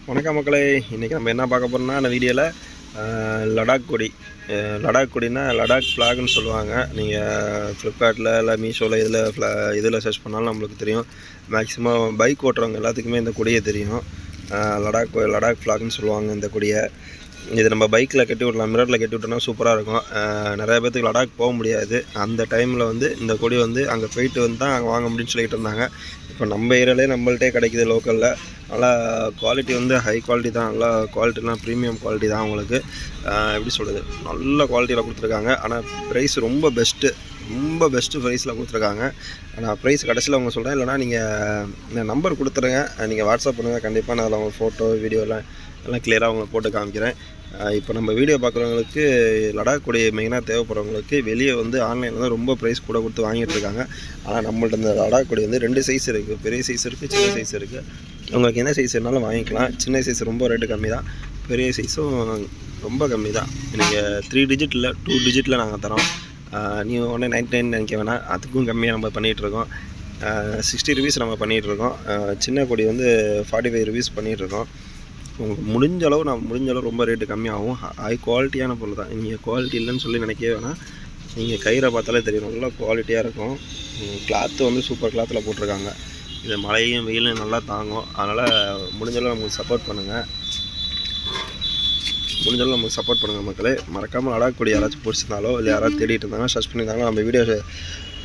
வணக்கம் மக்களே, இன்றைக்கி நம்ம என்ன பார்க்க போகிறோம்னா அந்த வீடியோவில் லடாக் கொடி. லடாக் கொடினா லடாக் ஃப்ளாக்னு சொல்லுவாங்க. நீங்கள் ஃப்ளிப்கார்ட்டில் இல்லை மீஷோவில் இதில் சர்ச் பண்ணாலும் நம்மளுக்கு தெரியும். மேக்ஸிமம் பைக் ஓட்டுறவங்க எல்லாத்துக்குமே இந்த கொடியை தெரியும். லடாக் ஃப்ளாக்னு சொல்லுவாங்க இந்த கொடியை. இது நம்ம பைக்கில் கட்டி விடலாம், மிரரில் கட்டி விட்டோம்னா சூப்பராக இருக்கும். நிறைய பேர்த்துக்கு லடாக் போக முடியாது. அந்த டைமில் இந்த கொடி அங்கே போயிட்டு தான் அங்கே வாங்க முடியும்னு சொல்லிட்டு இருந்தாங்க. இப்போ நம்ம ஏரியாலே நம்மள்ட்டே கிடைக்கிது லோக்கலில். நல்லா குவாலிட்டி ஹை குவாலிட்டி தான். நல்லா குவாலிட்டிலாம் ப்ரீமியம் குவாலிட்டி தான். உங்களுக்கு எப்படி சொல்கிறது, நல்ல குவாலிட்டியில் கொடுத்துருக்காங்க. ஆனால் ப்ரைஸ் ரொம்ப பெஸ்ட்டு ப்ரைஸில் கொடுத்துருக்காங்க. நான் ப்ரைஸ் கடைசியில் அவங்க சொல்கிறேன். இல்லைனா நீங்கள் நம்பர் கொடுத்துருங்க, நீங்கள் வாட்ஸ்அப் பண்ணுங்கள். கண்டிப்பாக நான் அதில் அவங்க ஃபோட்டோ வீடியோலாம் எல்லாம் கிளியராக அவங்களை போட்டு காமிக்கிறேன். இப்போ நம்ம வீடியோ பார்க்குறவங்களுக்கு லடாக் கொடி மெயினாக தேவைப்படுறவங்களுக்கு வெளியே ஆன்லைனில் தான் ரொம்ப ப்ரைஸ் கூட கொடுத்து வாங்கிட்டு இருக்காங்க. ஆனால் நம்மள்ட்ட இந்த லடாக் கொடி 2 சைஸ் இருக்குது. பெரிய சைஸ் இருக்குது, சின்ன சைஸ் இருக்குது. உங்களுக்கு என்ன சைஸ் வேணாலும் வாங்கிக்கலாம். சின்ன சைஸ் ரொம்ப ரேட்டு கம்மி தான், பெரிய சைஸும் ரொம்ப கம்மி தான். நீங்கள் 3 டிஜிட்டில் 2 டிஜிட்டில் நாங்கள் தரோம். நீ 199 நினைக்க வேணாம், அதுக்கும் கம்மியாக நம்ம பண்ணிகிட்ருக்கோம். 60 ருபீஸ் நம்ம பண்ணிகிட்ருக்கோம். சின்ன கொடி 45 ருபீஸ் பண்ணிகிட்ருக்கோம். உங்களுக்கு முடிஞ்ச அளவு ரொம்ப ரேட்டு கம்மியாகும். ஹை குவாலிட்டியான பொருள் தான். நீங்கள் குவாலிட்டி இல்லைன்னு சொல்லி நினைக்கவே வேணாம். நீங்கள் கயிறை பார்த்தாலே தெரியும், நல்லா குவாலிட்டியாக இருக்கும். கிளாத்து சூப்பர் கிளாத்தில் போட்டிருக்காங்க. இது மழையும் வெயிலும் நல்லா தாங்கும். அதனால் முடிஞ்சளவு நமக்கு சப்போர்ட் பண்ணுங்கள். மக்களே. மறக்காமல் லடாக் கொடி யாராச்சும் பிடிச்சிருந்தாலோ இல்லை யாராவது தேடிட்டு இருந்தாங்க, சர்ச் பண்ணியிருந்தாங்களோ நம்ம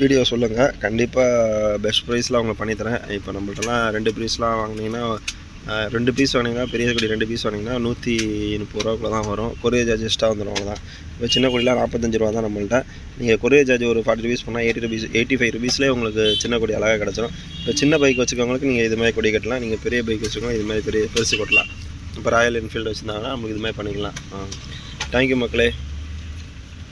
வீடியோ சொல்லுங்கள். கண்டிப்பாக பெஸ்ட் ப்ரைஸில் அவங்க பண்ணித்தரேன். இப்போ நம்மள்ட்டலாம் 2 பீஸ்லாம் வாங்கினீங்கன்னா 2 பீஸ் வாங்கினீங்கன்னா, பெரிய கொடி 2 பீஸ் வாங்கினீங்கன்னா 130 ரூபாக்குள்ள தான் வரும். கொரியர் சார்ஜ் எக்ஸ்ட்ரா வந்துடும், அவ்வளோதான். இப்போ சின்ன கொடிலாம் 45 ரூபா தான் நம்மள்ட்ட. நீங்கள் கொரியர் சார்ஜ் ஒரு 40 ருபீஸ் பண்ணால் 85 ருபீஸ்லேயே உங்களுக்கு சின்ன கொடி அழகாக கிடச்சிடும். இப்போ சின்ன பைக் வச்சுக்கவங்களுக்கு நீங்கள் இது மாதிரி கொடி கட்டலாம். நீங்கள் பெரிய பைக் வச்சுக்கோங்க, இது மாதிரி பெருசு கட்டலாம். இப்போ ராயல் என்ஃபீல்டு வச்சுருந்தாங்கன்னா நம்மளுக்கு இது மாதிரி பண்ணிக்கலாம். தேங்க்யூ மக்களே.